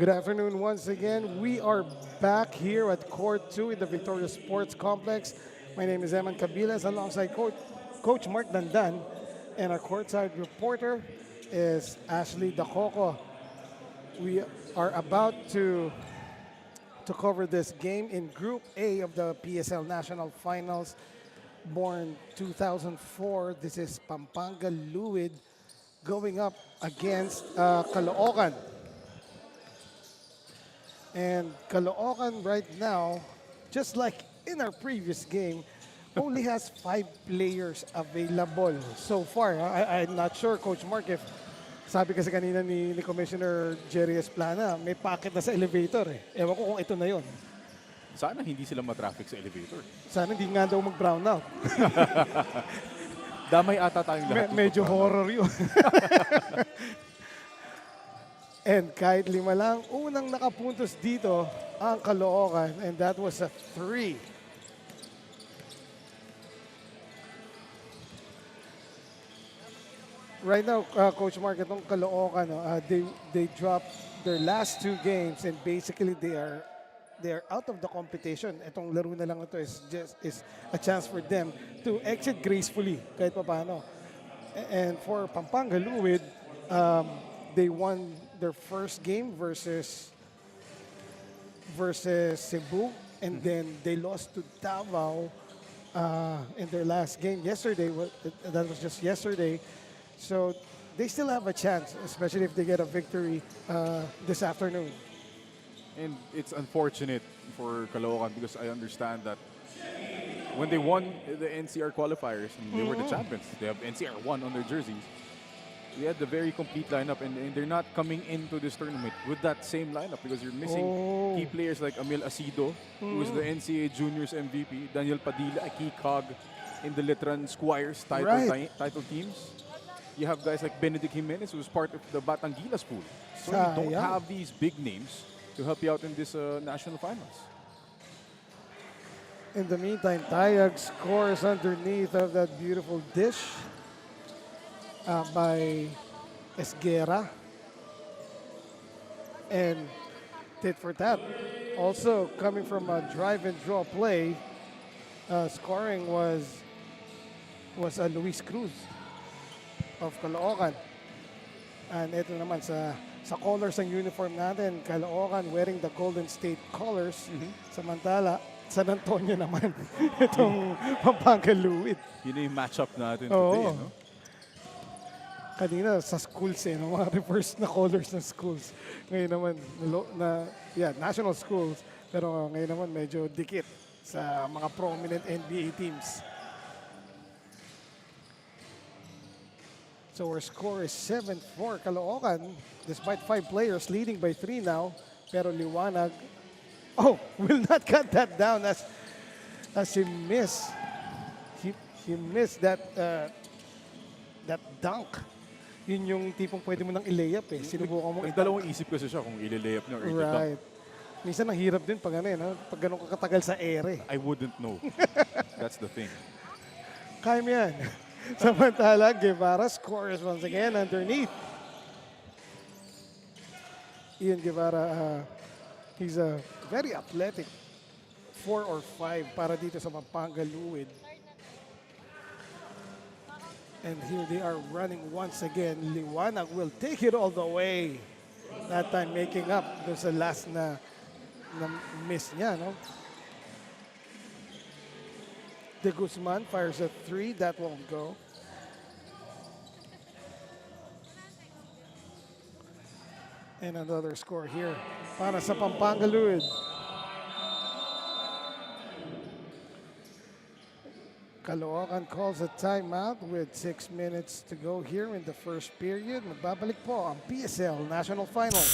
Good afternoon once again. We are back here at Court 2 in the Victoria Sports Complex. My name is Eman Cabiles alongside Coach Mark Dandan, and our courtside reporter is Ashley Dacoco. We are about to cover this game in Group A of the PSL National Finals. Born 2004, this is Pampanga Luid going up against Caloocan. And Caloocan right now, just like in our previous game, only has 5 players available so far. I'm not sure, Coach Mark, if sabi kasi kanina ni Commissioner Jerry Esplana, may packet na sa elevator eh. Ewan ko kung ito na yon. Sana hindi sila matraffic sa elevator. Sana hindi nga daw mag-brown out. Damay ata tayong lahat. Medyo horror yun. And kahit 5 lang, unang nakapuntos dito ang Caloocan, and that was a 3. Right now, Coach Mark, itong Caloocan, they dropped their last 2 games, and basically they are out of the competition. Itong laro na lang ito is a chance for them to exit gracefully kahit pa paano. And for Pampanga Luid, they won their first game versus Cebu, and then they lost to Davao in their last game yesterday. That was just yesterday. So they still have a chance, especially if they get a victory this afternoon. And it's unfortunate for Caloocan because I understand that when they won the NCR qualifiers, and they were the champions. They have NCR 1 on their jerseys. They had the very complete lineup, and they're not coming into this tournament with that same lineup because you're missing key players like Amil Asido, who was the NCAA Juniors MVP, Daniel Padilla, a key cog in the Letran Squires title teams. You have guys like Benedict Jimenez, who's part of the Batangilas pool. So you don't have these big names to help you out in this national finals. In the meantime, Tayag scores underneath of that beautiful dish by Esguera. And tit for tat. Also coming from a drive and draw play, scoring was Luis Cruz of Caloocan. And ito naman sa colors ng uniform natin, Caloocan wearing the Golden State colors. Samantala, San Antonio naman itong Pampanga Luid. Yun yung matchup natin today, no? Kanina sa schools no? Mga reverse na colors ng schools. Ngayon naman, national schools. Pero ngayon naman medyo dikit sa mga prominent NBA teams. So our score is 7-4 Caloocan, despite 5 players leading by 3 now. Pero Liwanag, will not cut that down as he missed. He missed that dunk. Yun yung tipong pwede mo nang i-layup eh. Sinubukan mo. Dalawang isip kasi siya kung i-layup niya or i-dunk. Right. Minsan ang hirap din pag pag ganun kakatagal sa ere. I wouldn't know. That's the thing. Kaya mo yan. Samantala, Guevara scores once again underneath. Ian Guevara, he's a very athletic 4 or 5 para dito sa Pampanga Luid. And here they are running once again. Liwanag will take it all the way. That time making up doon sa last na miss niya, no? De Guzman fires a 3. That won't go. And another score here para sa Pampanga Luid. Caloocan calls a timeout with 6 minutes to go here in the first period. Magbabalik po ang PSL National Finals.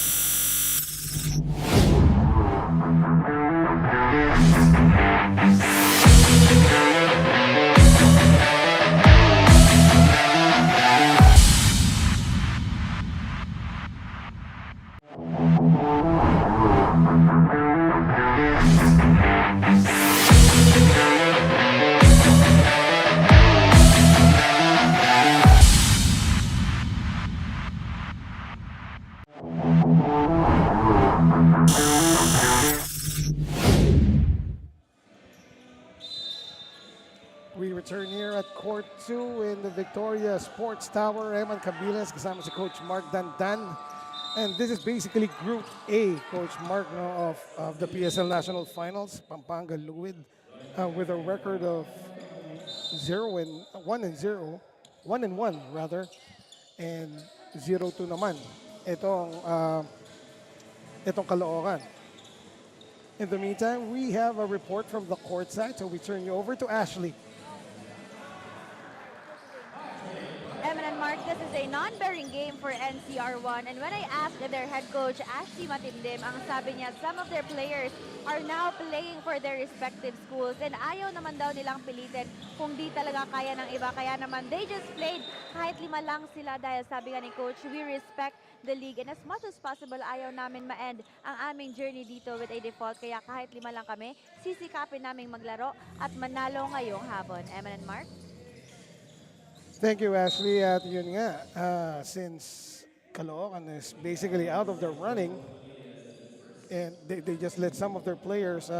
here at Court 2 in the Victoria Sports Tower. Eman Cabiles, kasama si Coach Mark Dandan. And this is basically Group A, Coach Mark, no, of the PSL National Finals. Pampanga Luid with a record of 1-0, 1-1 rather, and 0-2 naman. Itong Caloocan. In the meantime, we have a report from the court side, so we turn you over to Ashley. Eman and Mark, this is a non-bearing game for NCR1. And when I asked their head coach, Ashley Matindim, ang sabi niya, some of their players are now playing for their respective schools. And ayaw naman daw nilang pilitin kung di talaga kaya ng iba. Kaya naman, they just played kahit 5 lang sila dahil sabi nga ni coach, we respect the league. And as much as possible, ayaw namin ma-end ang aming journey dito with a default. Kaya kahit 5 lang kami, sisikapin naming maglaro at manalo ngayong hapon. Eman and Mark? Thank you, Ashley. At yun nga, since Caloocan is basically out of the running, and they just let some of their players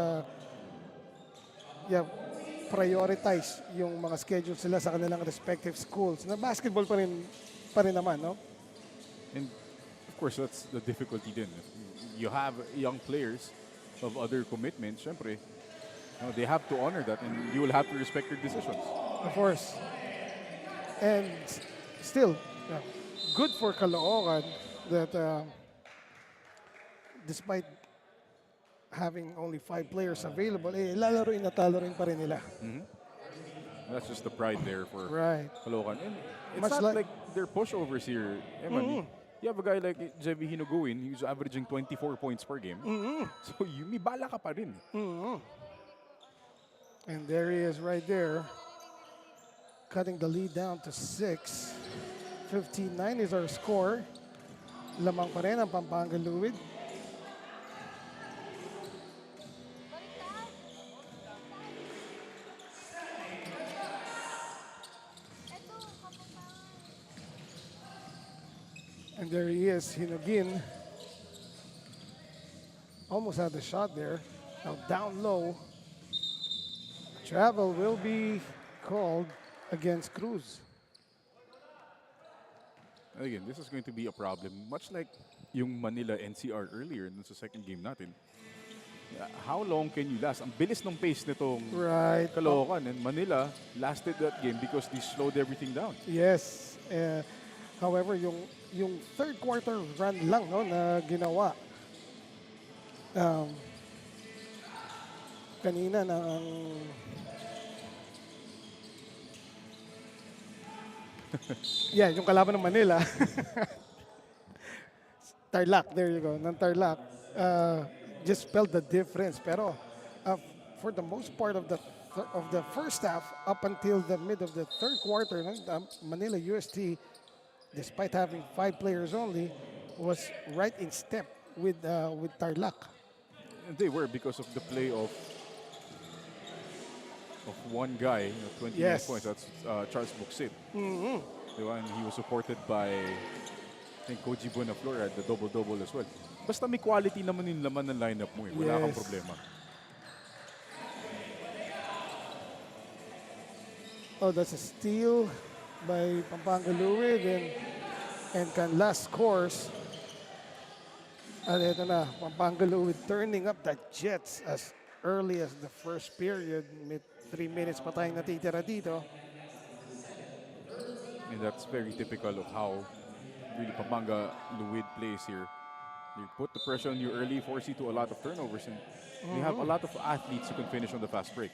prioritize yung mga schedule sila sa kanilang respective schools. Na basketball pa rin naman, no? And of course, that's the difficulty din. You have young players of other commitments, syempre, they have to honor that and you will have to respect their decisions. Of course. And still, good for Caloocan that despite having only 5 players available, lalaro rin pa rin nila. That's just the pride there for Right. Caloocan. And it's Much not like- like they're pushovers here. Eman, you have a guy like Jevy Hinuguin, who's averaging 24 points per game. So may bala ka pa rin. And there he is right there, cutting the lead down to 6. 15-9 is our score. Lamang pa rin ang Pampanga Luid. And there he is, Hinugin. Almost had the shot there. Now down low. Travel will be called against Cruz. Again, this is going to be a problem. Much like yung Manila NCR earlier in the second game natin. How long can you last? Ang bilis ng pace nitong Right. Caloocan, and Manila lasted that game because they slowed everything down. Yes. However, yung third quarter run lang, no, na ginawa. Kanina ng yeah, yung kalaban ng Manila. Tarlac, there you go. Ng Tarlac, just felt the difference. Pero for the most part of the first half, up until the mid of the third quarter, no, Manila UST, despite having 5 players only, was right in step with Tarlac. And they were because of the play of one guy, 29 Yes. points. That's Charles Buxit. Diba? And he was supported by, I think, Koji Buenaflor at the double-double as well. Basta may quality naman yung laman ng lineup mo. Wala kang Yes. problema. Oh, that's a steal by Pampanga Luid and Canlas scores. At ito na, Pampanga Luid turning up the Jets as early as the first period. 3 minutes pa tayong natitira dito. And that's very typical of how really Pampanga Luid plays here. They put the pressure on you early, force you to a lot of turnovers, and you have a lot of athletes who can finish on the fast break.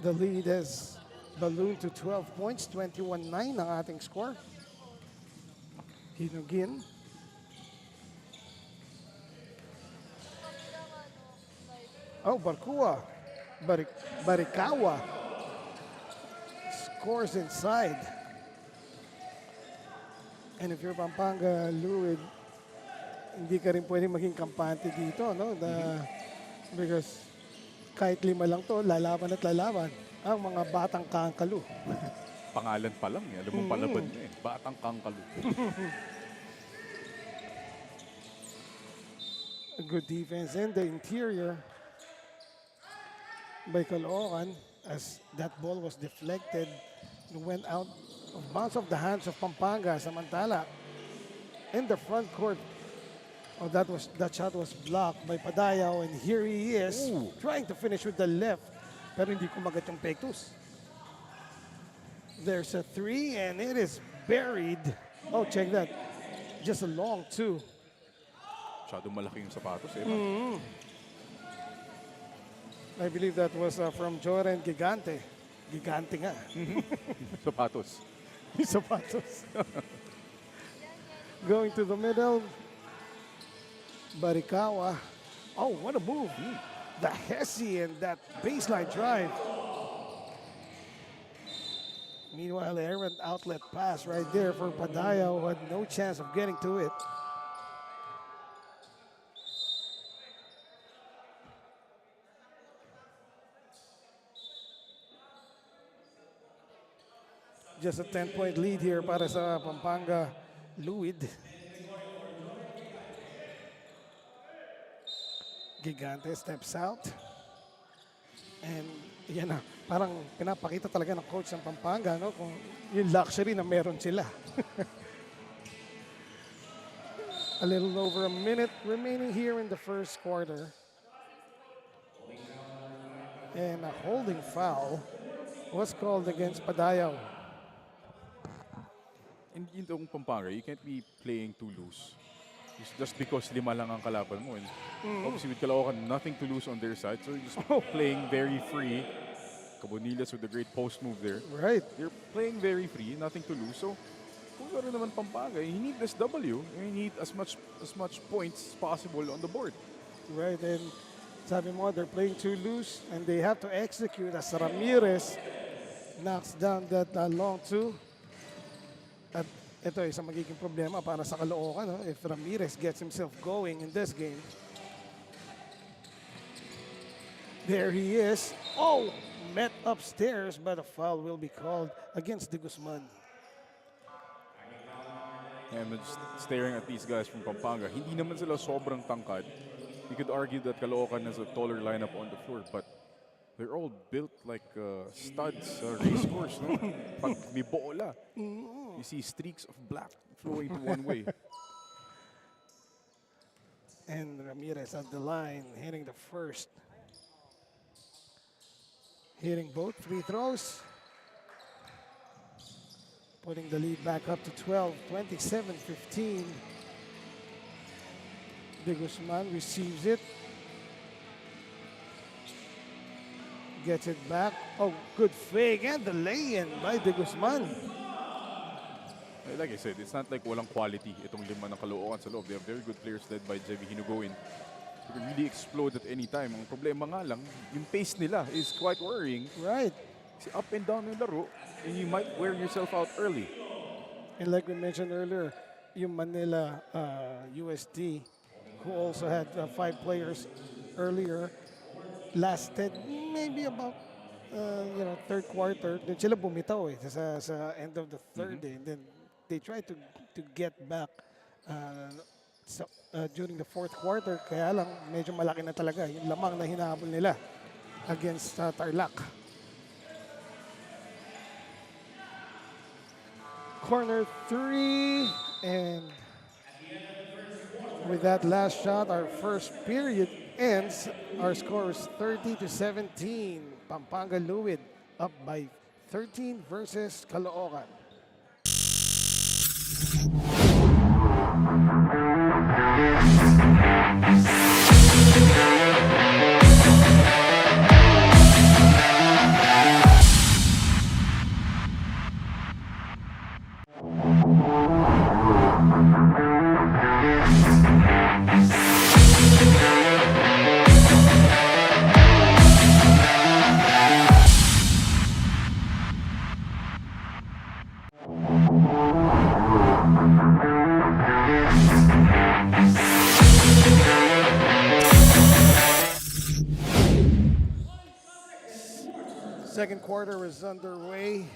The lead has ballooned to 12 points, 21-9 ang ating score. Hinugin. Oh, Barkua. Barikawa scores inside. And if you're Pampanga Luid, hindi ka rin pwedeng maging kampante dito, no? Because kahit 5 lang to, lalaban at lalaban ang mga batang kangkalu. Pangalan pa lang, alam mo palaban niya eh. Batang Kangkalu. A good defense in the interior by Caloocan. as that ball was deflected and went out of bounds of the hands of Pampanga. Samantala in the front court. Oh, that shot was blocked by Padayaw, and here he is Ooh. trying to finish with the left, pero hindi kumagat yung pektus. There's a three, and it is buried. Oh, check that. Just a long two. Masyadong malaki yung sapatos eh. I believe that was from Joren Gigante. Gigante nga. Sapatos. Yung sapatos. Going to the middle. Barikawa. Oh, what a move. The Hesse and that baseline drive. Meanwhile, errant outlet pass right there for Padaya, who had no chance of getting to it. Just a 10-point lead here para sa Pampanga Luid. Gigante steps out. And yan na, parang pinapakita talaga ng coach ng Pampanga, no? Kung yung luxury na meron sila. A little over a minute remaining here in the first quarter. And a holding foul was called against Padayaw. And yung Pampanga, you can't be playing too loose. It's just because lima lang ang kalaban mo. And obviously with Caloocan, nothing to lose on their side. So you're just playing very free. Cabonilas with a great post move there. Right. You're playing very free, nothing to lose. So kung gano'n naman Pampanga, you need this W. You need as much points as possible on the board. Right, and sabi mo, they're playing too loose and they have to execute as Ramirez knocks down that long two. At ito isang magiging problema para sa Caloocan, no? If Ramirez gets himself going in this game. There he is. Oh, met upstairs, but a foul will be called against De Guzman. And I'm just staring at these guys from Pampanga. Hindi naman sila sobrang tangkad. You could argue that Caloocan has a taller lineup on the floor, but they're all built like studs, race course, no? Pag may bola, you see streaks of black flowing to one way. And Ramirez at the line, hitting the first. Hitting both free throws. Putting the lead back up to 12, 27-15. De Guzman receives it. Gets it back. Oh, good fake. And the lay-in by De Guzman. Like I said, it's not like walang quality itong lima ng Caloocan sa loob. They have very good players led by Jevi Hinugoin. They can really explode at any time. Ang problema nga lang, yung pace nila is quite worrying. Right. Kasi up and down yung laro, and you might wear yourself out early. And like we mentioned earlier, yung Manila USD, who also had 5 players earlier, lasted maybe about third quarter. Then sila bumitaw sa end of the third day. And then they tried to get back during the fourth quarter. Kaya lang medyo malaki na talaga yung lamang na hinahabol nila against Tarlac. Corner 3, and with that last shot, our first period ends. Our score is 30-17. Pampanga Luid up by 13 versus Caloocan. Second quarter is underway.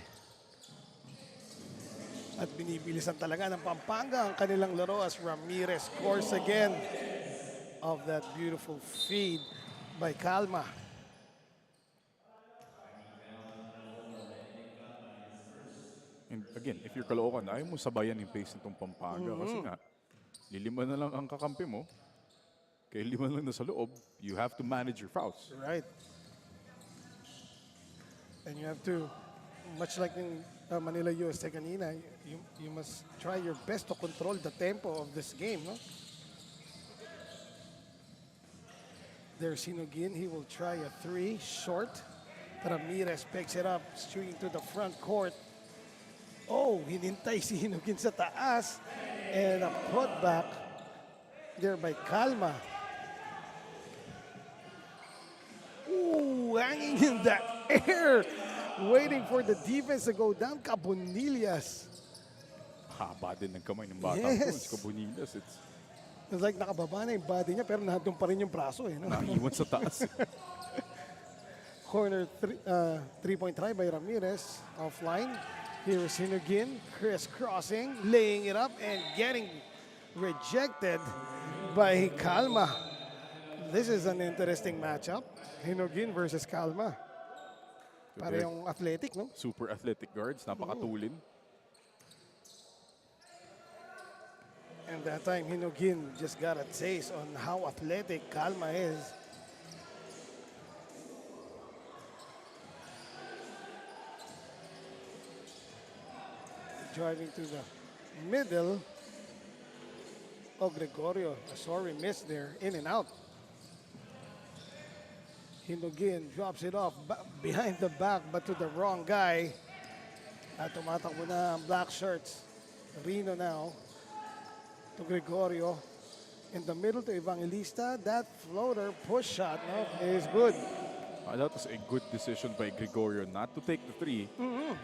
At binibilisan talaga ng Pampanga ang kanilang laro as Ramirez scores again of that beautiful feed by Calma. And again, if you're Caloocan, ayaw mo sabayan yung pace nitong Pampanga kasi nga, lilima na lang ang kakampi mo, kaya lima lang na sa loob, you have to manage your fouls. Right. And you have to, much like in Manila USA kanina, you must try your best to control the tempo of this game, no? There's Hinugin. He will try a three short. Ramirez picks it up, shooting to the front court. Oh, hinintay si Hinugin sa taas. And a putback there by Calma. Ooh, hanging in the air. Waiting for the defense to go down. Cabonillas. Haba din ng kamay ng batang Yes. si Cabonillas. It's like nakababa na yung body niya pero nandun pa rin yung braso. Eh, no? Naiwan sa taas. Corner three-point try by Ramirez. Offline. Here is Hinugin. Crisscrossing. Laying it up and getting rejected by Calma. This is an interesting matchup. Hinugin versus Calma. Parehong athletic, no? Super athletic guards, napakatulin. And that time, Hinugin just got a taste on how athletic Calma is. Driving to the middle. Oh, Gregorio, a sorry miss there, in and out. Hinugin drops it off behind the back, but to the wrong guy. At tumatakbo na ang black shirts. Rino now to Gregorio. In the middle to Evangelista. That floater push shot is good. That was a good decision by Gregorio not to take the three.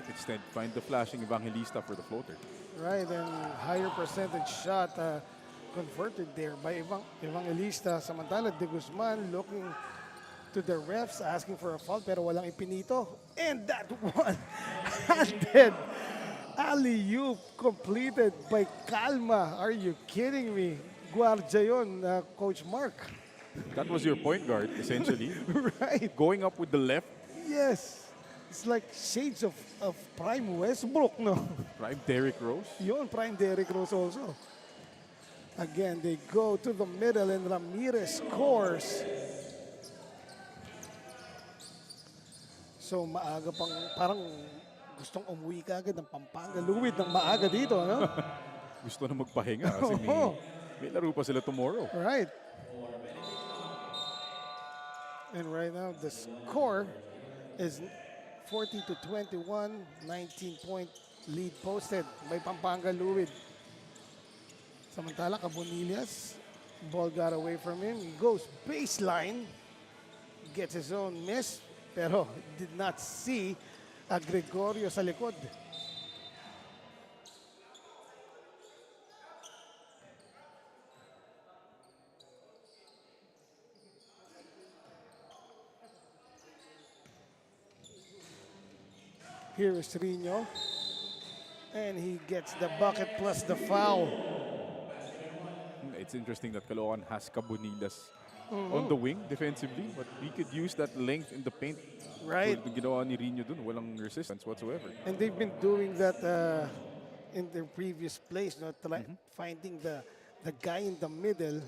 Instead, find the flashing Evangelista for the floater. Right, and higher percentage shot converted there by Evangelista. Samantala, De Guzman looking to the refs, asking for a foul, pero walang ipinito. And that one, handed alley-oop completed by Calma. Are you kidding me? Guardia yun, Coach Mark. That was your point guard, essentially. Right. Going up with the left, Yes. It's like shades of Prime Westbrook, no? prime Derrick Rose. Yun, Prime Derrick Rose also. Again, they go to the middle and Ramirez scores. So maaga pang, parang gustong umuwi ka agad ng Pampanga. Luwid ng maaga dito, no? Gusto na magpahinga kasi may laro pa sila tomorrow. Right. And right now, the score is 40-21, 19-point lead posted by Pampanga Luwid. Samantala, Cabonillas, ball got away from him. He goes baseline, gets his own miss, pero did not see a Gregorio sa likod. Here is Rino, and he gets the bucket plus the foul. It's interesting that Caloocan has Cabonillas on the wing defensively, but he could use that length in the paint. Right. Yung ginawa ni Rino dun, walang resistance whatsoever. And they've been doing that in their previous plays, not finding the guy in the middle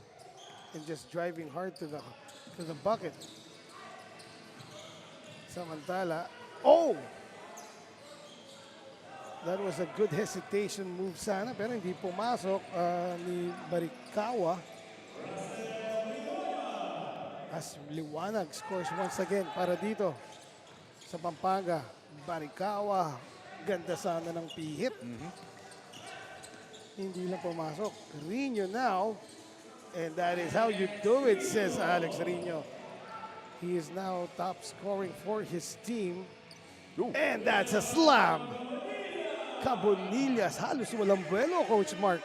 and just driving hard to the bucket. Samantala, oh! That was a good hesitation move sana, pero hindi pumasok ni Barikawa. As Liwanag scores once again para dito sa Pampanga. Barikawa, ganda sana ng pihit. Hindi lang pumasok. Rino now, and that is how you do it, says Alex Rino. He is now top scoring for his team. Ooh. And that's a slam. Cabonillas, halos walang buwelo, Coach Mark.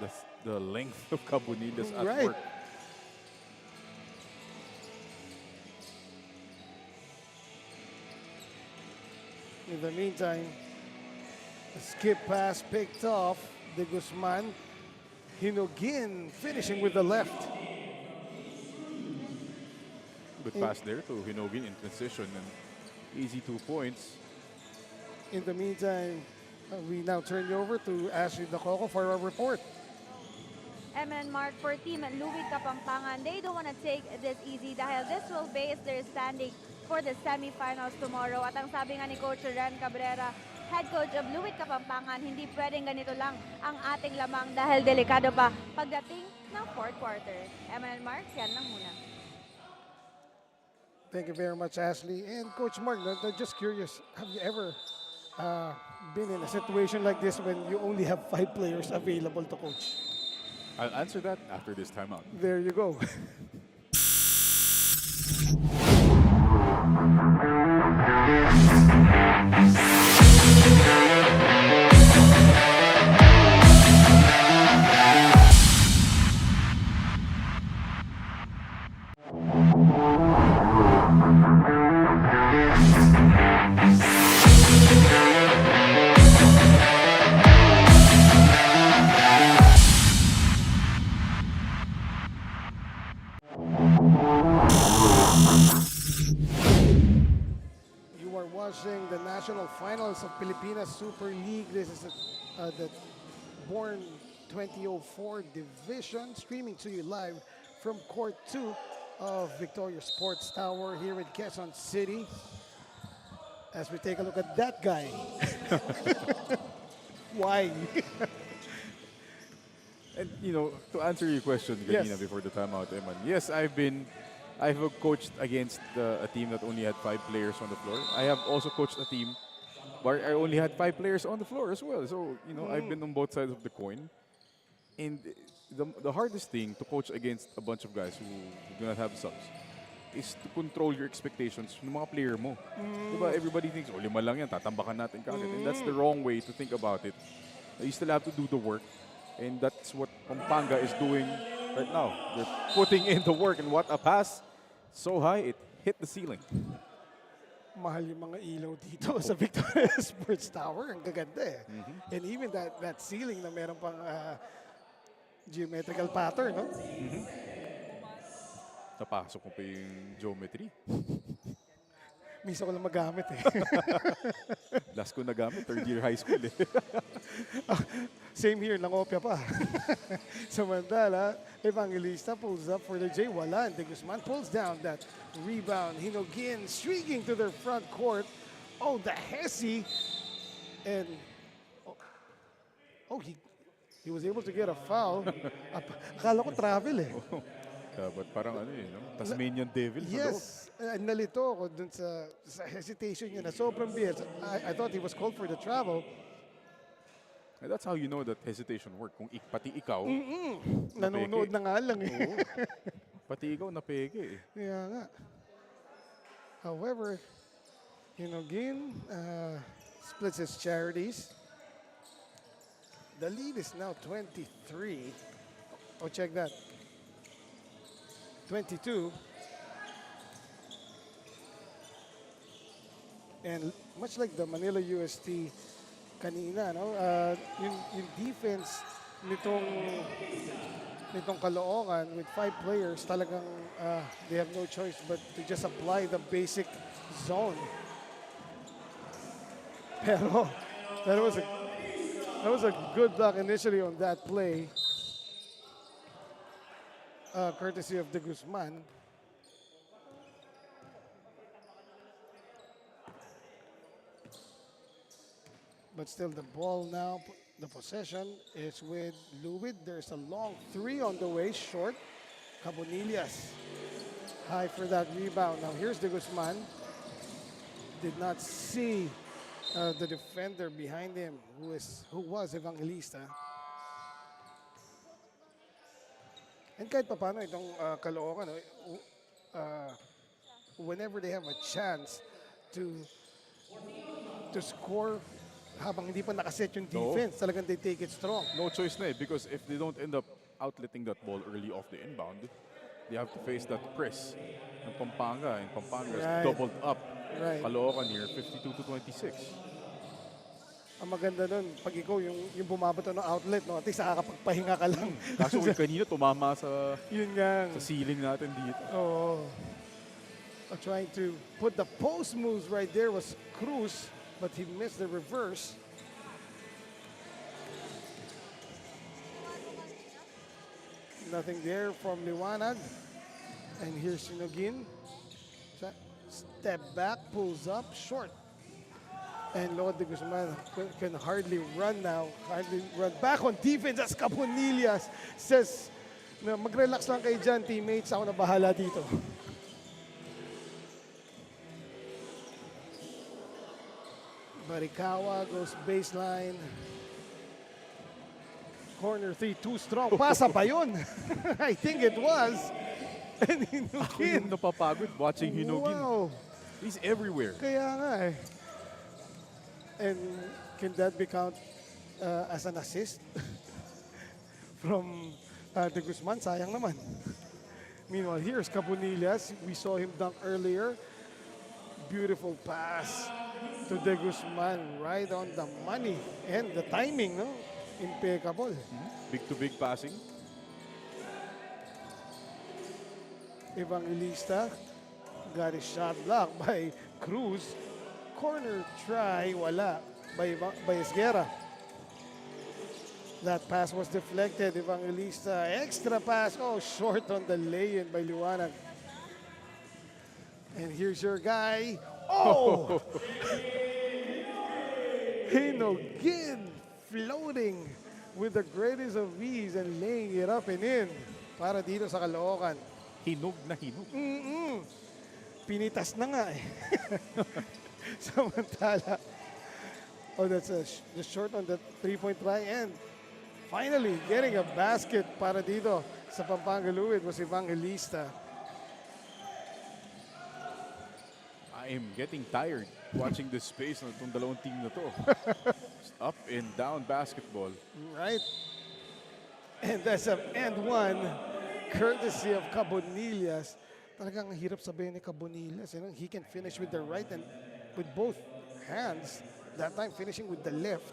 That's the length of Cabonillas at Right. work. In the meantime, a skip pass picked off. De Guzman. Hinugin finishing with the left. Good pass there to Hinugin in transition and easy 2 points. In the meantime, We now turn you over to Ashley Dacoco for a report. And Mark, for Team Louis Kapampangan, they don't want to take this easy dahil this will base their standing for the semifinals tomorrow. At ang sabi nga ni Coach Ren Cabrera, head coach of Louis Kapampangan, hindi pwedeng ganito lang ang ating lamang dahil delikado pa pagdating ng fourth quarter. And Mark, yan lang muna. Thank you very much, Ashley. And Coach Mark, just curious, have you ever been in a situation like this when you only have 5 players available to coach? I'll answer that after this timeout. There you go. You are watching the national finals of Pilipinas Super League. This is the Born 2004 division, streaming to you live from Court 2 of Victoria Sports Tower here in Quezon City. As we take a look at that guy. Why? And you know, to answer your question, Yes. Ganina, before the timeout, Eman. Yes, I've coached against a team that only had 5 players on the floor. I have also coached a team where I only had 5 players on the floor as well. So you know, I've been on both sides of the coin. And the hardest thing to coach against a bunch of guys who do not have subs is to control your expectations ng mga player mo. Diba? Everybody thinks, oh, 5 lang yan, tatambakan natin kagad. And that's the wrong way to think about it. You still have to do the work. And that's what Pampanga is doing right now. They're putting in the work. And what a pass. So high, it hit the ceiling. Mahal yung mga ilaw dito sa Victoria Sports Tower. Ang gaganda eh. And even that ceiling na meron pang geometrical pattern, no? Napasok ko pa yung geometry. Misa ko lang magamit eh. Last ko nagamit, 3rd year high school eh. Same here, nangopya pa. Samantala, Evangelista pulls up for the J. Wala. De Guzman pulls down that rebound. Hinogin streaking to their front court. Oh, the Hesse. And, he was able to get a foul. Akala ko travel eh. But parang ano eh, no? Tasmanian Devil sa loob. Yes, nalito ako dun sa hesitation niya na sobrang bilis. I thought he was called for the travel. And that's how you know that hesitation work. Kung pati ikaw, Nanonood na nga lang eh. oo, pati ikaw napeke eh. Kaya nga. However, Hinogin splits his charities. The lead is now 23. Oh, check that. 22. And much like the Manila UST kanina, no? Yung defense nitong Caloocan with 5 players, talagang they have no choice but to just apply the basic zone. Pero that was a good block initially on that play. Courtesy of De Guzman. But still the ball now, the possession is with Louis. There's a long 3 on the way, short. Cabonillas high for that rebound. Now here's De Guzman. Did not see the defender behind him, who was Evangelista. And kahit pa paano itong Caloocan, whenever they have a chance to score habang hindi pa nakaset yung defense, talagang they take it strong. No choice na eh, because if they don't end up outletting that ball early off the inbound, they have to face that press ng Pampanga, and Pampanga is doubled up. Right. Caloocan here, 52-26. Ang maganda nun, pag ikaw yung bumabato ng outlet, no, at least nakakapagpahinga ka lang. Kaso kanina tumama sa Yun nga. ceiling natin dito. Oh. Trying to put the post moves right there was Cruz, but he missed the reverse. Nothing there from Liwanag. And here's Sinogin. Step back, pulls up, short. And Lord de Guzman can hardly run now. Hardly run back on defense as Caponillas says, na mag-relax lang kayo dyan, teammates. Ako na bahala dito. Barikawa goes baseline. Corner 3, too strong. Pasa pa yun. I think it was. And Ako yung Hinugin. napapagod watching Hinugin. Wow. He's everywhere. Kaya nga eh. And can that be count as an assist? From De Guzman? Sayang naman. Meanwhile, here's Cabonillas. We saw him dunk earlier. Beautiful pass to De Guzman. Right on the money. And the timing, no? Impeccable. Big to big passing. Evangelista got his shot blocked by Cruz. Corner try, wala, by Esguerra. That pass was deflected. Evangelista, extra pass. Oh, short on the lay-in by Liwanag. And here's your guy. Oh! Hinogin floating with the greatest of ease and laying it up and in para dito sa Caloocan. Hinog na hinog. Pinitas na nga eh. Samantala. Oh, that's just short on the three-point try. And finally, getting a basket para dito sa Pampanga Luwid was Evangelista. I am getting tired watching the space ng itong dalawang team na to. Just up and down basketball. Right? And that's an and one courtesy of Cabonillas. Talagang hirap sabihin ni Cabonillas. You know, he can finish with the right and with both hands. That time finishing with the left.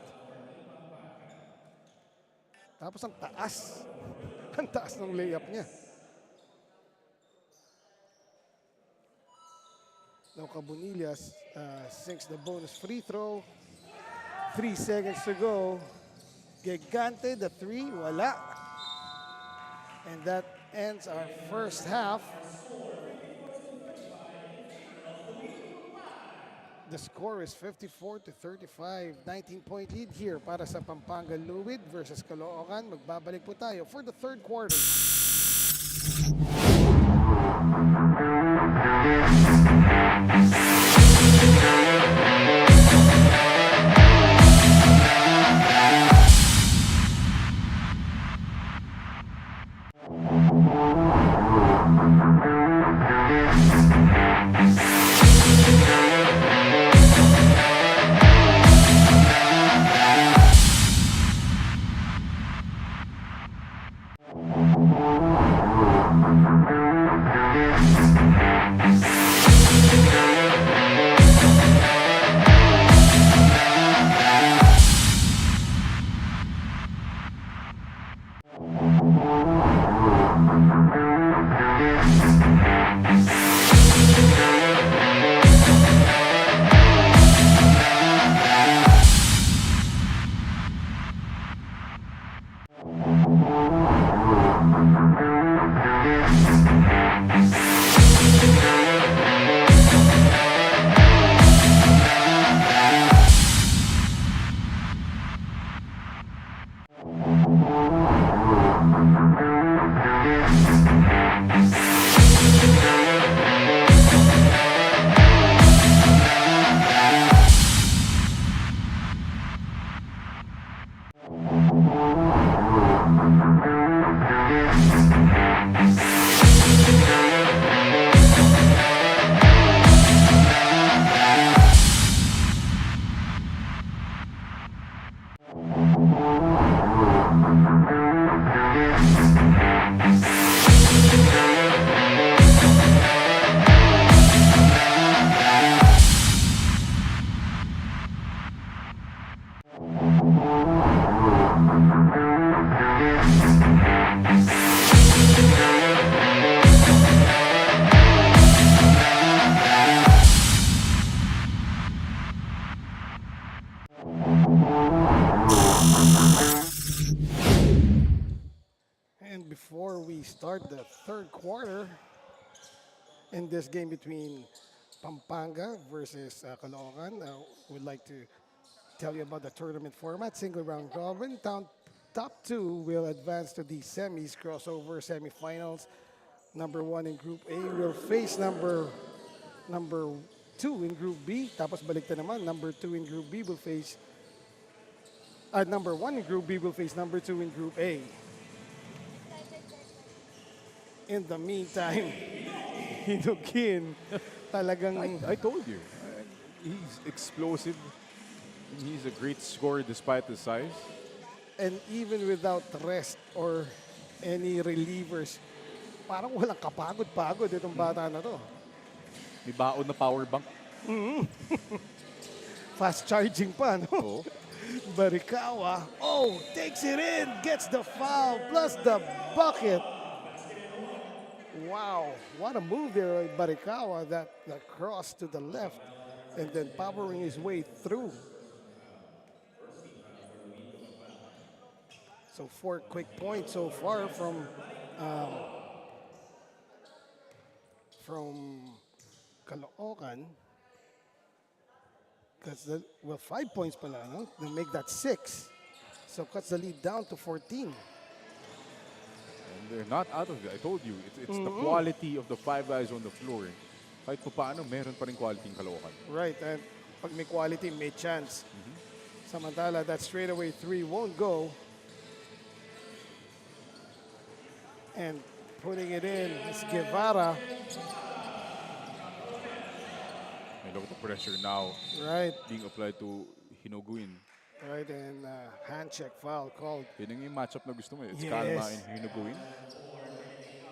Tapos ang taas. Ang taas ng layup niya. Now Cabonillas sinks the bonus free throw. 3 seconds to go. Gigante, the three, wala. And that ends our first half. The score is 54-35. 19-point lead here para sa Pampanga Luwid versus Caloocan. Magbabalik po tayo for the third quarter. before we start the third quarter in this game between Pampanga versus Caloocan, would like to tell you about the tournament format. Single round robin. Top two will advance to the semis, crossover semifinals. Number one in Group A will face number two in Group B. Tapos baliktad naman, number two in Group B will face number one in Group B will face number two in Group A. In the meantime, Caloocan talagang I told you, he's explosive. He's a great scorer despite his size. and even without rest or any relievers, parang walang kapagod-pagod itong bata na to. May baon na power bank. Fast charging pa, no? Oo. Barikawa, takes it in, gets the foul, plus the bucket. Wow, what a move there by Barikawa, that cross to the left, and then powering his way through. So 4 quick points so far from Caloocan. Well, 5 points pala, no? They make that 6. So cuts the lead down to 14. And they're not out of it. I told you, it's the quality of the five guys on the floor. Kahit pa paano, meron pa rin quality yung Caloocan. Right, and pag may quality, may chance. Samantala, that straightaway three won't go. And putting it in is Guevara. And look at the pressure now Right, being applied to Hinoguin. right, and hand check foul called. Yun yung matchup na gusto mo. It's Yes. Calma and Hinoguin.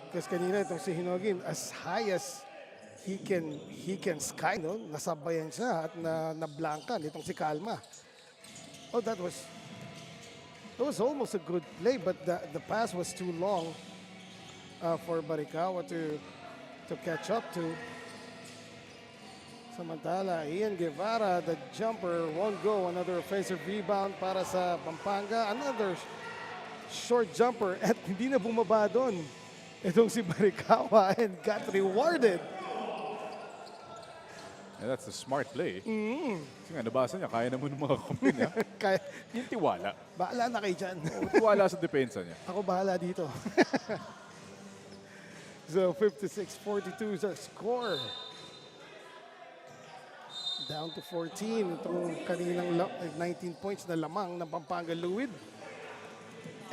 Because kanina itong si Hinogin, as high as he can sky, no? Nasabayan siya at na-blankan itong si Calma. Oh, that was almost a good play, but the pass was too long for Barikawa to catch up to. Samantala, Ian Guevara, the jumper won't go. Another offensive rebound para sa Pampanga. Another short jumper at hindi na bumaba doon. Itong si Barikawa and got rewarded. And that's a smart play. Kasi nga, nabasa niya, kaya naman ng mga kampi niya. Kaya, Yung tiwala. bahala na kayo dyan. Tiwala sa depensa niya. Ako bahala dito. So 56-42 is our score. Down to 14. Itong kaninang 19 points na lamang ng Pampanga Luwid.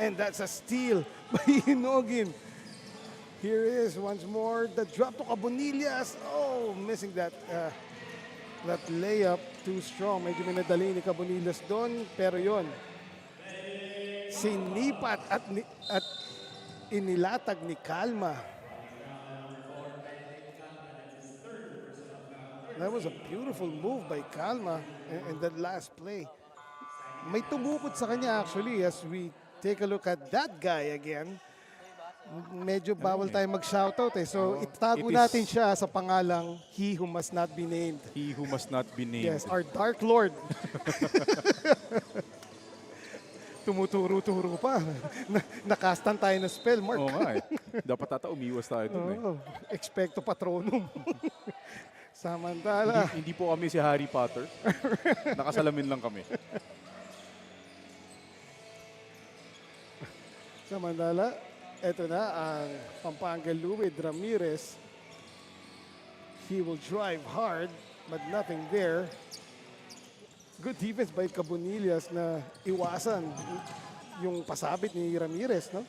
And that's a steal by Hinogin. Here is once more the drop to Cabonillas. Oh, missing that layup. Too strong. Medyo minadali ni Cabonillas doon. Pero yon, sinipat at inilatag ni Calma. That was a beautiful move by Calma in that last play. May tumukod sa kanya actually as we take a look at that guy again. Medyo bawal tayo mag-shoutout eh. So itago natin siya sa pangalang He Who Must Not Be Named. He who must not be named. Yes, our Dark Lord. Tumuturo-turo pa. Nakastan tayo ng spell, Mark. Oo nga eh. Dapat umiwas tayo dun eh. Oh, expecto patronum. Samantala. Hindi po kami si Harry Potter. Nakasalamin lang kami. Samantala, eto na ang Pampanga Luwid Ramirez. He will drive hard, but nothing there. Good defense by Cabonillas na iwasan yung pasabit ni Ramirez, no?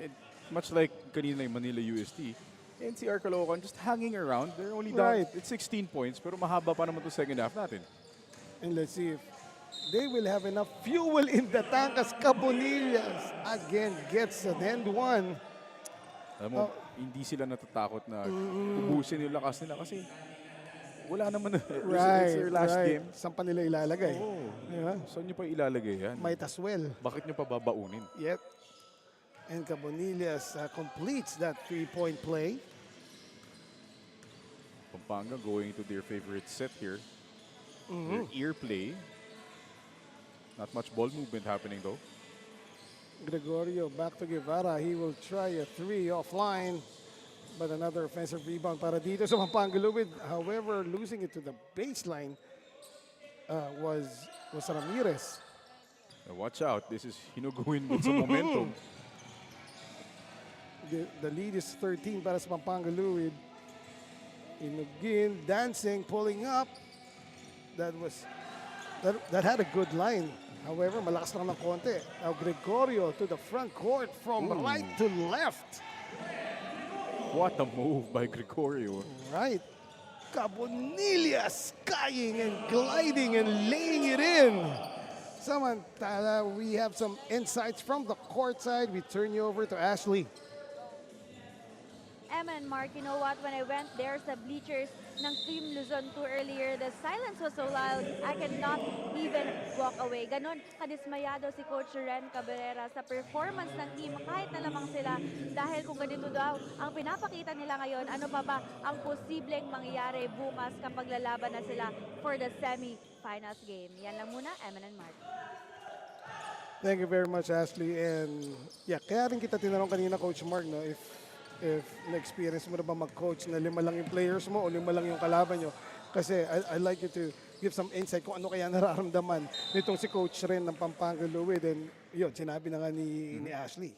And much like kanina yung Manila UST, NCR Caloocan just hanging around. They're only down. Right. It's 16 points, pero mahaba pa naman to second half natin. And let's see if they will have enough fuel in the tank as Cabonillas again gets an end one. Alam mo, hindi sila natatakot na ubusin yung lakas nila kasi wala naman. It's their last game. Saan pa nila ilalagay? Oo. Yeah. Saan nyo pa ilalagay yan? Might as well. Bakit nyo pa babaunin? Yep. And Cabonillas completes that three-point play. Pampanga going to their favorite set here. Their ear play. Not much ball movement happening though. Gregorio back to Guevara. He will try a three offline. But another offensive rebound para dito sa Pampanga Lubid. However, losing it to the baseline was Ramirez. Watch out. This is Hinuguin with some momentum. The lead is 13 para sa Pampanga Lubid. Inugin, dancing, pulling up. That had a good line. However, malakas lang ng konti. Now Gregorio to the front court from right to left. What a move by Gregorio. Right. Cabonilla skying and gliding and laying it in. Samantala, we have some insights from the court side. We turn you over to Ashley. Emma and Mark, you know what? When I went there sa bleachers ng Team Luzon 2 earlier, the silence was so loud, I cannot even walk away. Ganon, kadismayado si Coach Ren Cabrera sa performance ng team kahit na lamang sila. Dahil kung ganito daw ang pinapakita nila ngayon, ano pa ba ang posibleng mangyayari bukas kapag lalaban na sila for the semi-finals game. Yan lang muna, Emma and Mark. Thank you very much, Ashley. And yeah, kaya rin kita tinanong kanina, Coach Mark, no, if na-experience mo na ba mag-coach na 5 lang yung players mo o 5 lang yung kalaban nyo. Kasi I like you to give some insight kung ano kaya nararamdaman nitong si Coach Ren ng Pampanga Lubid. And yun, sinabi na nga ni Ashley.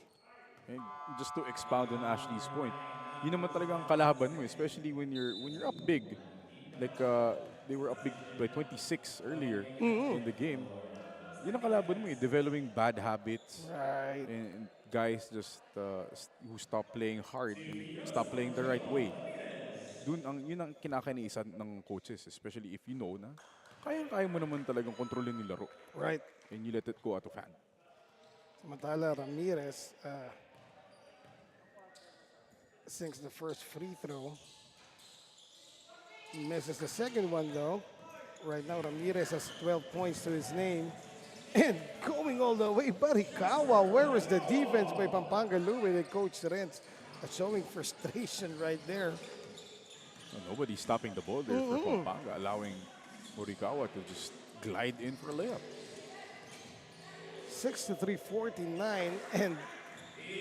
And just to expound on Ashley's point, yun naman talaga ang kalaban mo, especially when you're up big. Like they were up big by 26 earlier in the game. Yun ang kalaban mo, developing bad habits. Right. And guys just who stop playing hard, stop playing the right way. Yun ang kinakaniisan ng coaches, especially if you know na kaya mo naman talagang kontrolin yung laro. Right. And you let it go out of hand. Samantala, Ramirez sinks the first free throw. Misses the second one though. Right now, Ramirez has 12 points to his name. And going all the way, Barikawa. Where was the defense by Pampanga Lubid and Coach Renz? Showing frustration right there. Nobody's stopping the ball there for Pampanga, allowing Morikawa to just glide in for a layup. 63-49, and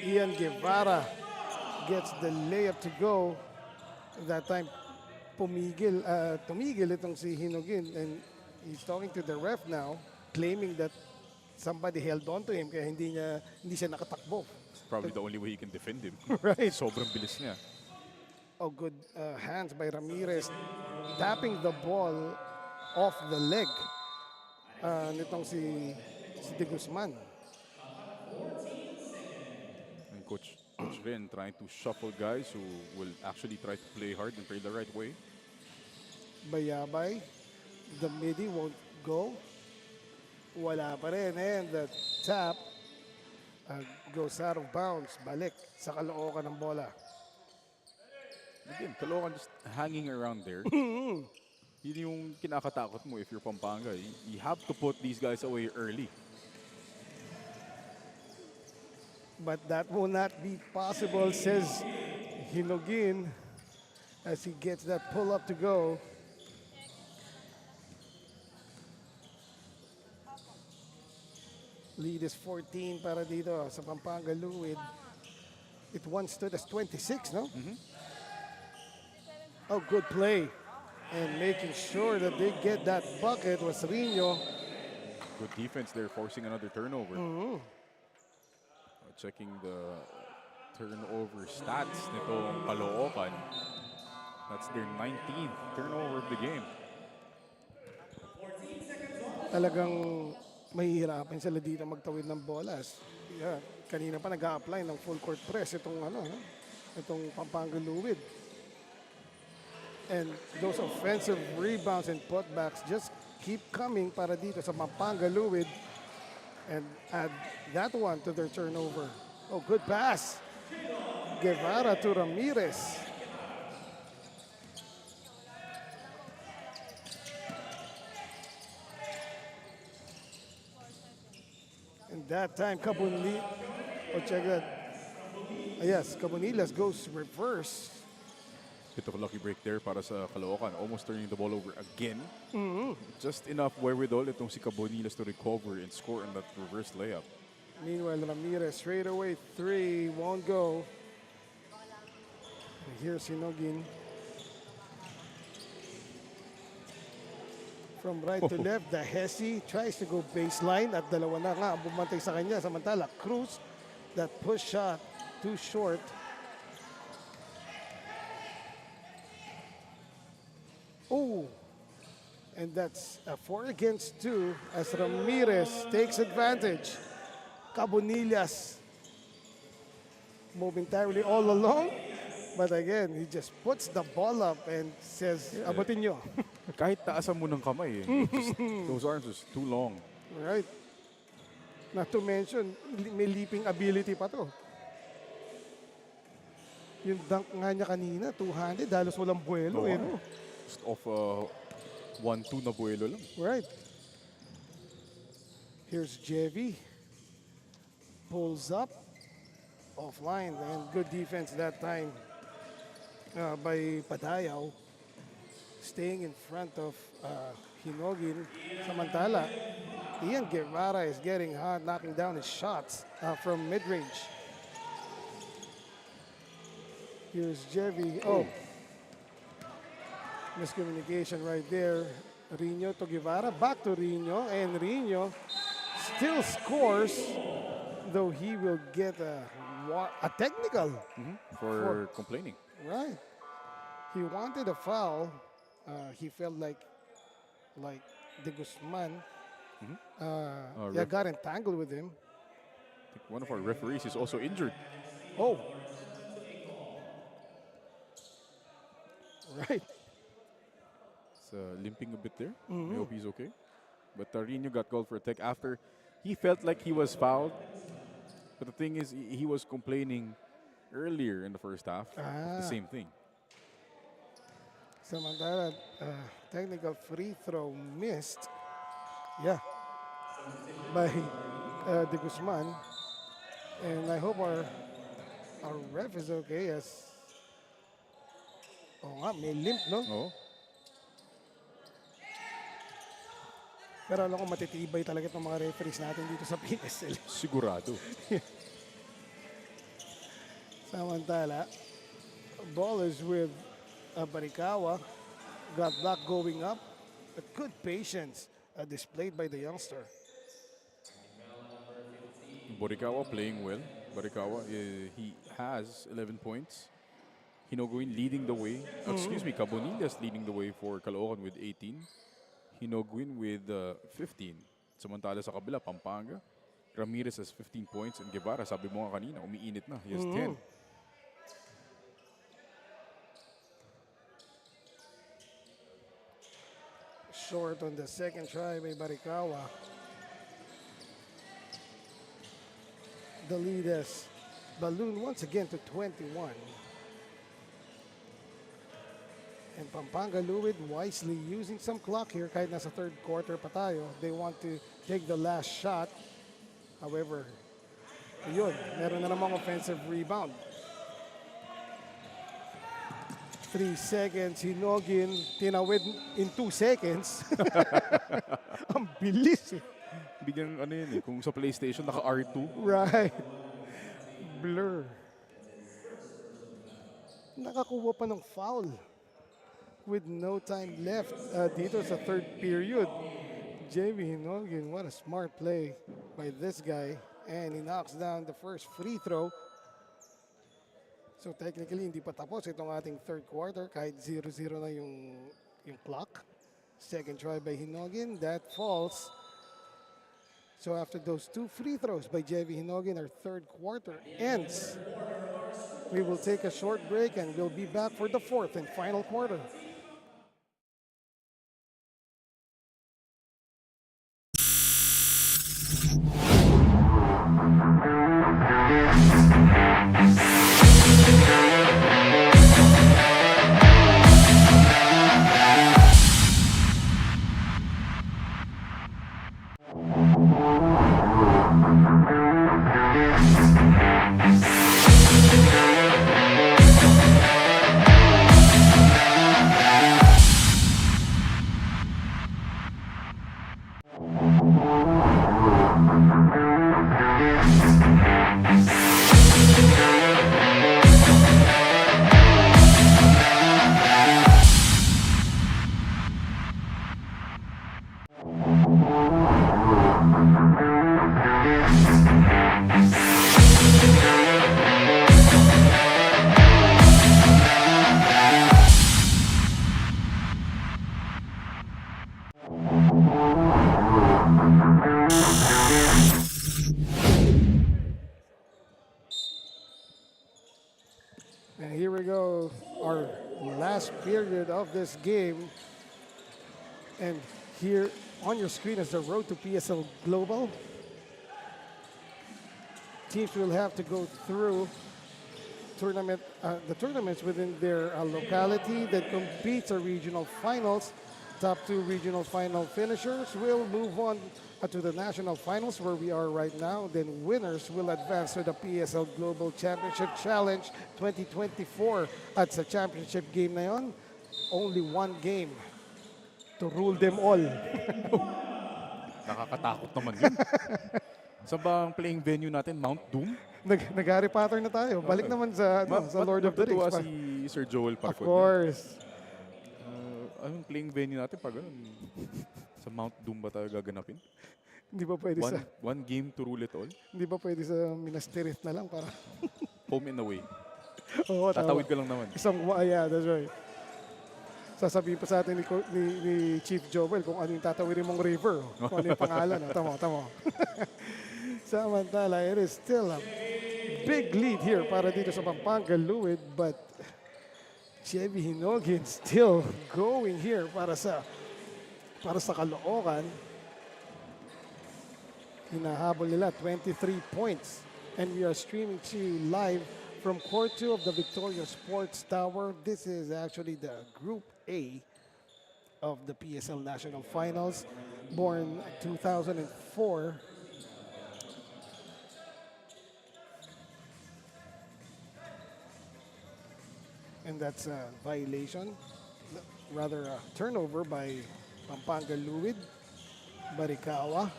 Ian Guevara gets the layup to go. That time, tumigil itong si Hinugin, and he's talking to the ref now, claiming that somebody held on to him kaya hindi siya nakatakbo. It's probably the only way he can defend him. Right. Sobrang bilis niya. Oh, good hands by Ramirez, tapping the ball off the leg nitong si De Guzman. And Coach Ren trying to shuffle guys who will actually try to play hard and play the right way. Bayabay, the midi won't go. Wala pa rin, and the tap goes out of bounds. Balik sa Caloocan ng bola. Again, Caloocan just hanging around there. Yun yung kinakatakot mo if you're Pampanga. You have to put these guys away early. But that will not be possible, says Hinugin as he gets that pull-up to go. Lead is 14 para dito sa Pampanga Lubid. It once stood as 26, no? Oh, good play. And making sure that they get that bucket was Rino. Good defense there, forcing another turnover. Checking the turnover stats nitong Caloocan. That's their 19th turnover of the game. Talagang mahihirapan sila dito magtawid ng bolas. Yeah, kanina pa nag-a-apply ng full court press itong Pampanga Lubid. And those offensive rebounds and putbacks just keep coming para dito sa Pampanga Lubid and add that one to their turnover. Oh, good pass. Guevara to Ramirez. And that time, Cabonilla, oh, check that. Yes, Cabonillas goes reverse. Bit of a lucky break there para sa Caloocan. Almost turning the ball over again. Just enough wherewithal itong si Cabonillas to recover and score on that reverse layup. Meanwhile, Ramirez straight away, three, won't go. And here's Hinogin. From right to left, the Hesi tries to go baseline at dalawa na nga ang bumantay sa kanya. Samantala, Cruz, that push shot, too short. Oh, and that's a 4 against 2 as Ramirez takes advantage. Cabonillas momentarily all alone. But again, he just puts the ball up and says, abutin nyo. Kahit taasan mo ng kamay, those arms was too long. Right. Not to mention, may leaping ability pa to. Yung dunk nga niya kanina, two-handed, halos walang buwelo. Oo. No? Just off 1-2 na buwelo lang. Right. Here's Jevy. Pulls up. Offline. And good defense that time by Padayaw. Staying in front of Hinogin. Samantala, Ian Guevara is getting hot, knocking down his shots from mid-range. Here's Jevy. Oh. Miscommunication right there. Rino to Guevara. Back to Rino. And Rino still scores, though he will get a technical. For complaining. Right. He wanted a foul. He felt like De Guzman got entangled with him. I think one of our referees is also injured. Oh. Right. It's limping a bit there. I hope he's okay. But Tarino got called for a tech after he felt like he was fouled. But the thing is, he was complaining earlier in the first half of the same thing. Samantala, technical free throw missed. Yeah. By De Guzman. And I hope our ref is okay as may limp, no? Oh. Pero alam ko matitibay talaga itong mga referees natin dito sa PSL. Sigurado. Samantala, ball is with Barikawa. Got block going up. But good patience displayed by the youngster. Boricao playing well. Boricao, he has 11 points. Hinoguin leading the way. Cabonillas leading the way for Caloocan with 18. Hinoguin with 15. Samantala sa kabila, Pampanga. Ramirez has 15 points. And Guevara, sabi mo nga kanina, umiinit na. He has 10. Short on the second try by Barikawa. The lead is ballooned once again to 21. And Pampanga Luwid wisely using some clock here kahit nasa third quarter pa tayo. They want to take the last shot. However, yun, meron na namang offensive rebound. 3 seconds, Hinogin, tinawid in 2 seconds. Ang bilis eh. Bigyan kung sa PlayStation naka R2. Right. Blur. Nakakuha pa ng foul with no time left dito sa third period. JV Hinogin, what a smart play by this guy. And he knocks down the first free throw. So technically, hindi pa tapos itong ating third quarter kahit 0-0 na yung clock. Second try by Hinogin, that falls. So after those 2 free throws by JV Hinogin, our third quarter ends. We will take a short break and we'll be back for the fourth and final quarter. And here we go, our last period of this game. And here on your screen is the road to PSL Global. Teams will have to go through the tournaments within their locality that competes at regional finals. Top two regional final finishers will move on to the national finals where we are right now. Then winners will advance to the PSL Global Championship Challenge 2024. At sa championship game na yon, only one game to rule them all. Nakakatakot naman yun. Saan ba ang playing venue natin? Mount Doom? Nag-Harry Potter na tayo. Balik naman sa, sa Lord of the Rings. Matutuwa si Sir Joel Of Parcod. course. Anong playing venue natin pag ganun? Sa Mount Doom ba tayo gaganapin? Hindi ba pwede sa One game to rule it all? hindi ba pwede sa Minas Tirith na lang para Home and away. Oo, tama. Tatawid ka lang naman. Yeah, that's right. Sasabihin pa sa atin ni Chief Joel kung ano yung tatawirin mong river. Kung ano yung pangalan. Tama. Samantala, it is still a big lead here para dito sa Pampanga Luwid, but Chevy Hinogin still going here para sa Caloocan. Hinahabol nila 23 points. And we are streaming to you live from Court 2 of the Victoria Sports Tower. This is actually the Group A of the PSL National Finals. Born 2004. And that's a violation, rather a turnover by Pampanga Luwid. Barikawa.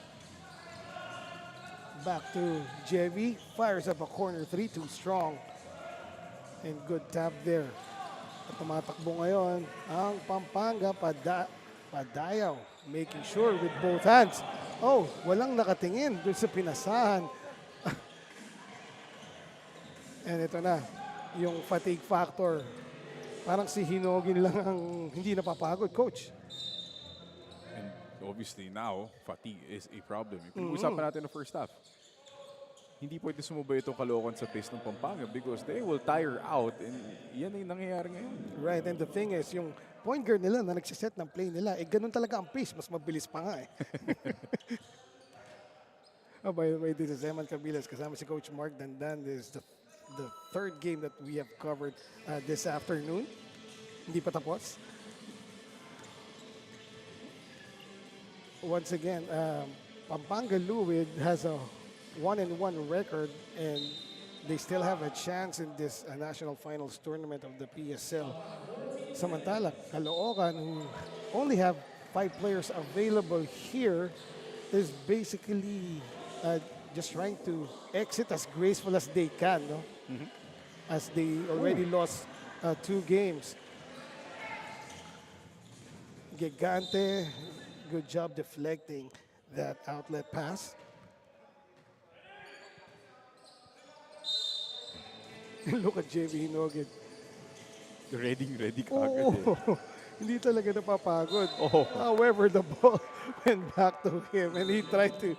Back to Jevi, fires up a corner three, too strong. And good tap there. At tumatakbo ngayon ang Pampanga Padayaw, making sure with both hands. Oh, walang nakatingin dun sa pinasahan. And ito na, yung fatigue factor. Parang si Hinogin lang ang hindi napapagod, coach. And obviously now, fatigue is a problem. Usapan natin the first half. Hindi pwede sumubay itong Caloocan sa pace ng Pampanga because they will tire out and yan ay nangyayari ngayon. Right, and the thing is, yung point guard nila na nagsiset ng play nila, ganun talaga ang pace, mas mabilis pa nga eh. Oh, by the way, this is Eman Cabilas, kasama si Coach Mark Dandan. This is the third game that we have covered this afternoon. Hindi pa tapos. Once again, Pampanga Luwid has a 1-1 record and they still have a chance in this national finals tournament of the PSL. Samantala, Caloocan, who only have 5 players available here, is basically just trying to exit as graceful as they can, no? As they already lost 2 games. Gigante, good job deflecting that outlet pass. Look at JV Hinogin. Ready ka agad eh. Hindi talaga napapagod. Oh. However, the ball went back to him and he tried to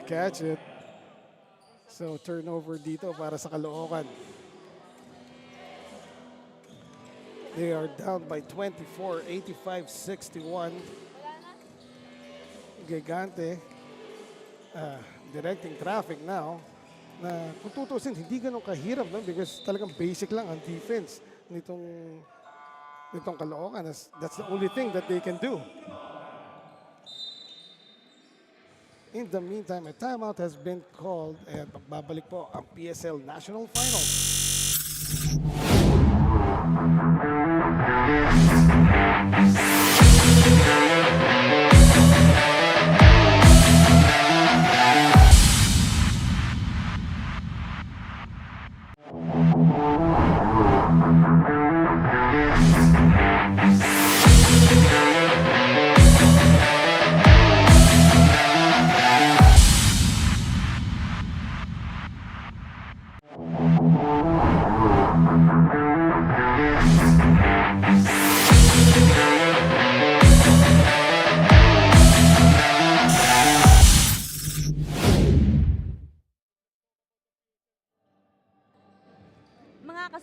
catch it. So turnover dito para sa Caloocan. They are down by 24, 85-61. Gigante directing traffic now. Na kung tutusin, hindi ganun kahirap, no? Because talagang basic lang ang defense nitong Caloocan. That's the only thing that they can do. In the meantime, a timeout has been called at magbabalik po ang PSL National Finals.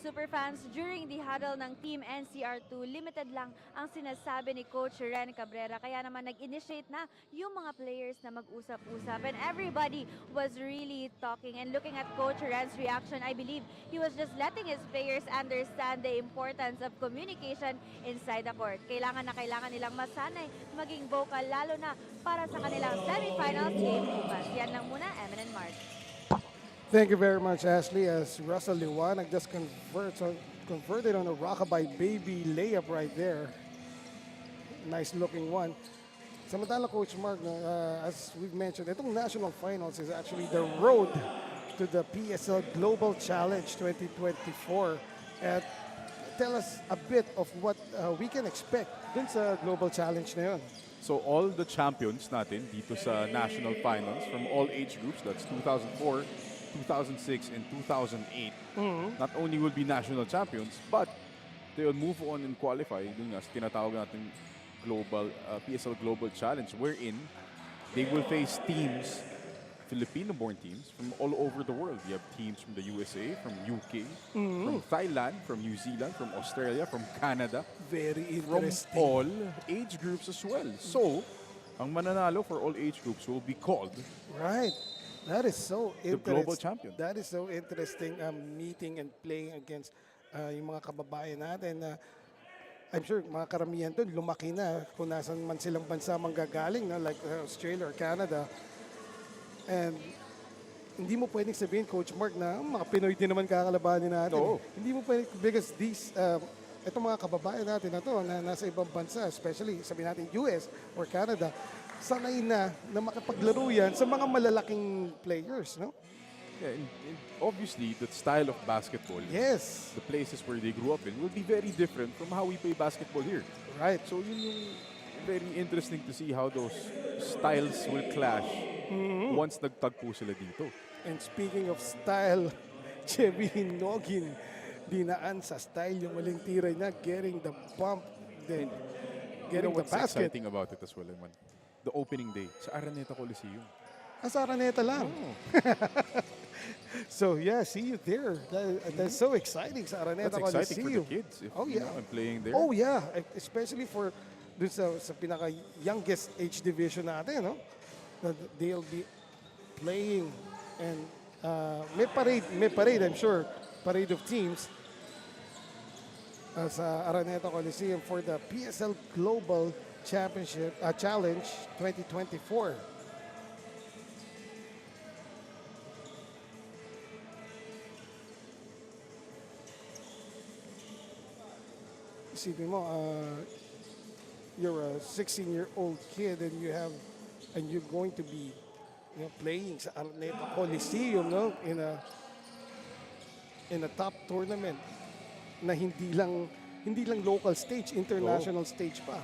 superfans, during the huddle ng Team NCR2, limited lang ang sinasabi ni Coach Ren Cabrera. Kaya naman nag-initiate na yung mga players na mag-usap-usap. And everybody was really talking. And looking at Coach Ren's reaction, I believe he was just letting his players understand the importance of communication inside the court. Kailangan na kailangan nilang masanay maging vocal, lalo na para sa kanilang semifinals game bukas. Yan lang muna, Emin and Mark. Thank you very much, Ashley. As Russell Liwanag just converted on a rockabye baby layup right there. Nice looking one. Samantala, Coach Mark, as we've mentioned, itong national finals is actually the road to the PSL Global Challenge 2024. At tell us a bit of what we can expect dun sa Global Challenge na yun. So all the champions natin dito sa national finals from all age groups, that's 2004, 2006, and 2008, not only will be national champions, but they will move on and qualify dun nga sa tinatawag natin global PSL Global Challenge, wherein they will face teams, Filipino-born teams from all over the world. You have teams from the USA, from UK, from Thailand, from New Zealand, from Australia, from Canada, Very from interesting. all age groups as well. So, ang mananalo for all age groups will be called Right. That is so the global interesting. champion. That is so interesting meeting and playing against yung mga kababayan natin. I'm sure mga karamihan doon lumaki na kung nasan man silang bansa manggagaling, no? Like Australia or Canada. And hindi mo pwedeng sabihin, Coach Mark, na mga Pinoy din naman kakalabanin natin. Oo. Hindi mo pwedeng, because these, itong mga kababayan natin na to, na nasa ibang bansa, especially sabihin natin US or Canada, sanay na makapaglaro yan sa mga malalaking players, no? Yeah, and obviously, the style of basketball, Yes, the places where they grew up in, will be very different from how we play basketball here. right. So yun yung very interesting to see how those styles will clash once nagtagpo sila dito. And speaking of style, Chevy Hinogin, dinaan sa style yung waling tira niya, getting the bump, then You getting know the what's basket. exciting about it as well, man? The opening day sa Araneta Coliseum. Sa Araneta lang. So yeah, see you there. That's so exciting sa Araneta That's exciting for the Coliseum. kids. If, Oh, you yeah. know, I'm playing there. Oh yeah, especially for dun sa pinaka youngest age division natin, no? That they'll be playing and may parade I'm sure, parade of teams sa Araneta Coliseum for the PSL Global Championship Challenge 2024. Isipin mo, you're a 16-year-old kid and you're going to be playing sa Araneta Coliseum, no, in a top tournament na hindi lang local stage, international stage pa.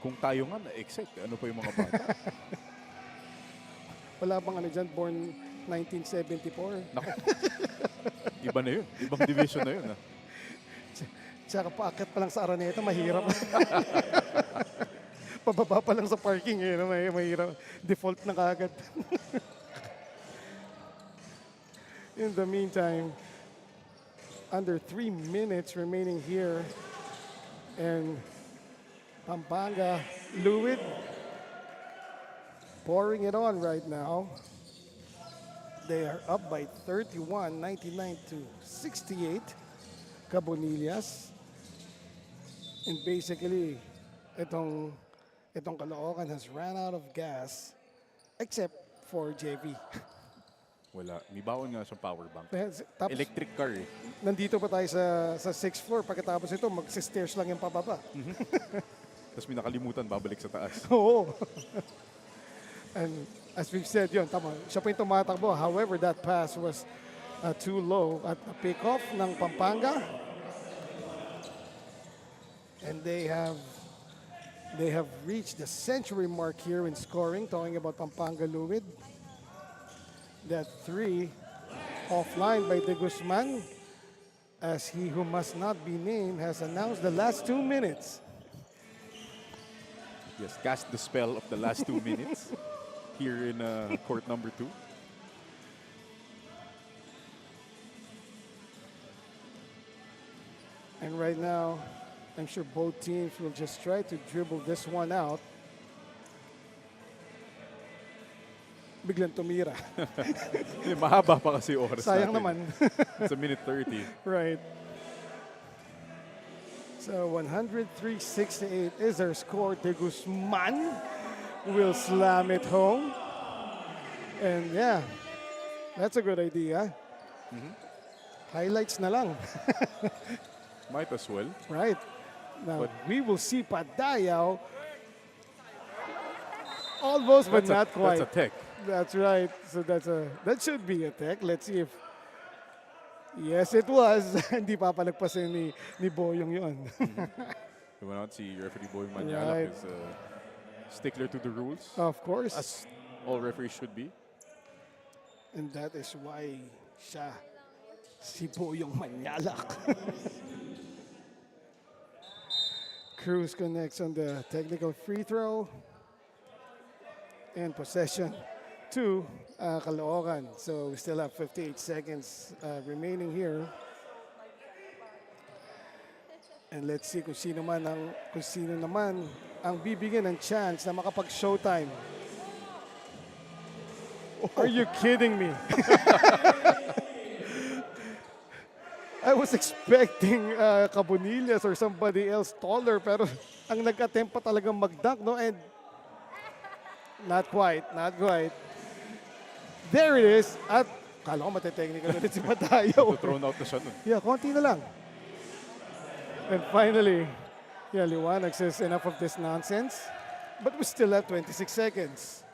Kung tayo nga na-excite, ano pa yung mga bata? Wala bang ano dyan, born 1974? Nako. Iba na yun. Ibang division na yun. Ha? Tsaka paakyat pa lang sa Araneta, mahirap. Pababa pa lang sa parking, mahirap. Default na kagad. In the meantime, under 3 minutes remaining here, and Pampanga, Luid, pouring it on right now. They are up by 31, 99 to 68. Cabonillas. And basically, itong Caloocan has ran out of gas except for JV. Wala. May baon nga sa power bank. Tapos, Electric car eh. nandito pa tayo sa 6th floor. Pagkatapos ito, mag-stairs lang yung pababa. Tapos may nakalimutan, babalik sa taas. Oo. And as we've said, yun, tama. Siya pa yung tumatakbo. However, that pass was too low at the pick-off ng Pampanga. And they have reached the century mark here in scoring, talking about Pampanga Luid. That 3 offline by De Guzman, as he who must not be named has announced the last 2 minutes. Yes, cast the spell of the last 2 minutes here in court number 2. And right now, I'm sure both teams will just try to dribble this one out. Biglang tumira. Mahaba pa kasi oras Sayang natin. naman. It's a minute 30. Right. So 103-68 is their score. De Guzman will slam it home. And yeah, that's a good idea. Highlights na lang. Might as well. Right. Now we will see Padayaw. Almost, but not quite. That's a tech. That's right. So that should be a tech. Let's see if. Yes, it was. Hindi papalagpasin ni Boyong yun. You will not see referee Boy Manyalak Right. is a stickler to the rules, Of course. as all referees should be. And that is why siya si Boyong Manyalak. Cruz connects on the technical free throw. And possession to Caloocan. So we still have 58 seconds remaining here. And let's see kung sino naman ang bibigyan ng chance na makapag-showtime. Are you kidding me? I was expecting Cabonillas or somebody else taller, pero ang nag-attempt pa talagang mag-dunk, no? And not quite. There it is. At kala ko matitechnical ulit si Padayaw. Thrown out na siya nun. Yeah, konti na lang. And finally, yeah, Liwanag says enough of this nonsense. But we still have 26 seconds.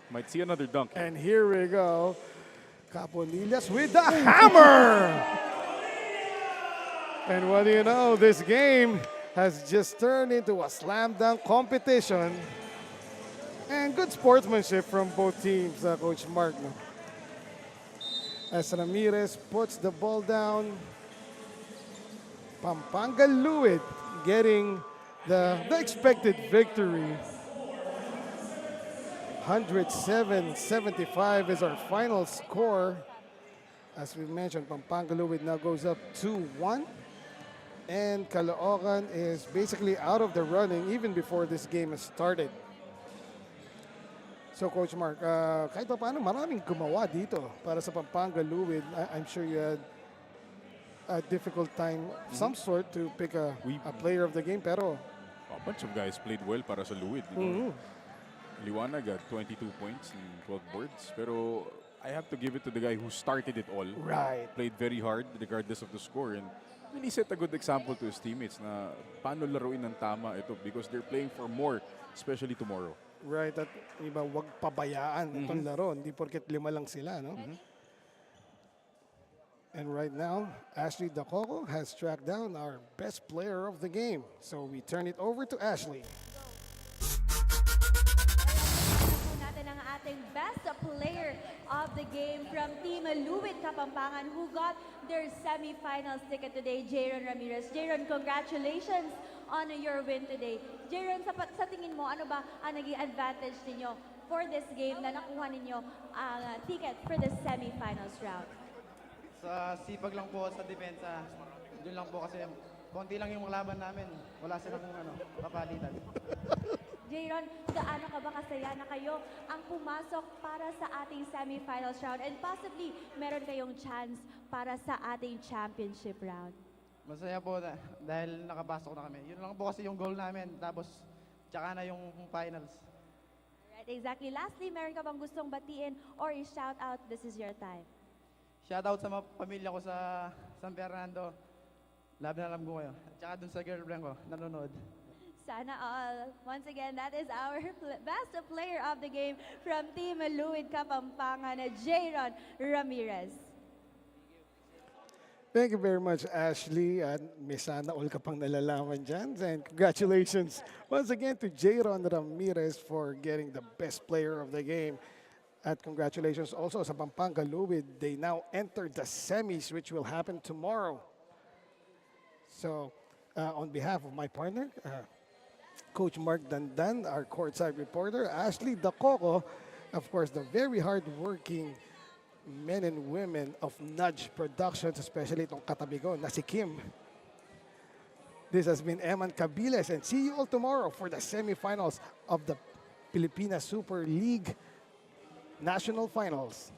Might see another dunk. And here we go. Caponillas with the hammer! And what do you know? This game has just turned into a slam dunk competition. And good sportsmanship from both teams, Coach Mark. No? As Ramirez puts the ball down, Pampanga Luid getting the expected victory. 107-75 is our final score. As we mentioned, Pampanga Luid now goes up 2-1. And Caloocan is basically out of the running even before this game has started. So, Coach Mark, kahit pa paano, maraming gumawa dito para sa Pampanga Luid. I'm sure you had a difficult time, some sort, to pick a player of the game. Pero A bunch of guys played well para sa Luid. Liwanag got 22 points and 12 boards. Pero I have to give it to the guy who started it all. right, Played very hard regardless of the score. And really set a good example to his teammates na paano laruin ng tama ito because they're playing for more, especially tomorrow. right. At iba, wag pabayaan itong laro. Hindi porket 5 lang sila, no? And right now, Ashley Dacoco has tracked down our best player of the game. So we turn it over to Ashley. Po natin ang ating best player of the game from Team Luwid Kapampangan who got their semifinals ticket today, Jaron Ramirez. Jaron, congratulations on your win today. Jaron, sa tingin mo, ano ba ang naging advantage ninyo for this game na nakuha ninyo ang ticket for the semifinals round? Sa sipag lang po sa depensa, yun lang po kasi konti lang yung laban namin. Wala silang kapalitan. Jaron, gaano ka ba kasaya na kayo ang pumasok para sa ating semifinals round and possibly meron kayong chance para sa ating championship round? Masaya po dahil nakapasok na kami. Yun lang po kasi yung goal namin. Tapos, tsaka na yung finals. Right, exactly. Lastly, meron ka bang gustong batiin or i-shout out? This is your time. Shoutout sa mga pamilya ko sa San Fernando. Love na alam ko kayo. At tsaka dun sa girlfriend ko, nanonood. Sana all. Once again, that is our best player of the game from Team Luwid Kapampangan, Jaron Ramirez. Thank you very much, Ashley. At may sana all ka pang nalalaman dyan. And congratulations once again to Jaron Ramirez for getting the best player of the game. At congratulations also sa Pampanga Luwid. They now enter the semis, which will happen tomorrow. So, on behalf of my partner, Coach Mark Dandan, our courtside reporter, Ashley Dacoco, of course, the very hard-working men and women of Nudge Productions, especially itong katabi ko na si Kim. This has been Eman Cabiles, and see you all tomorrow for the semifinals of the Pilipinas Super League National Finals.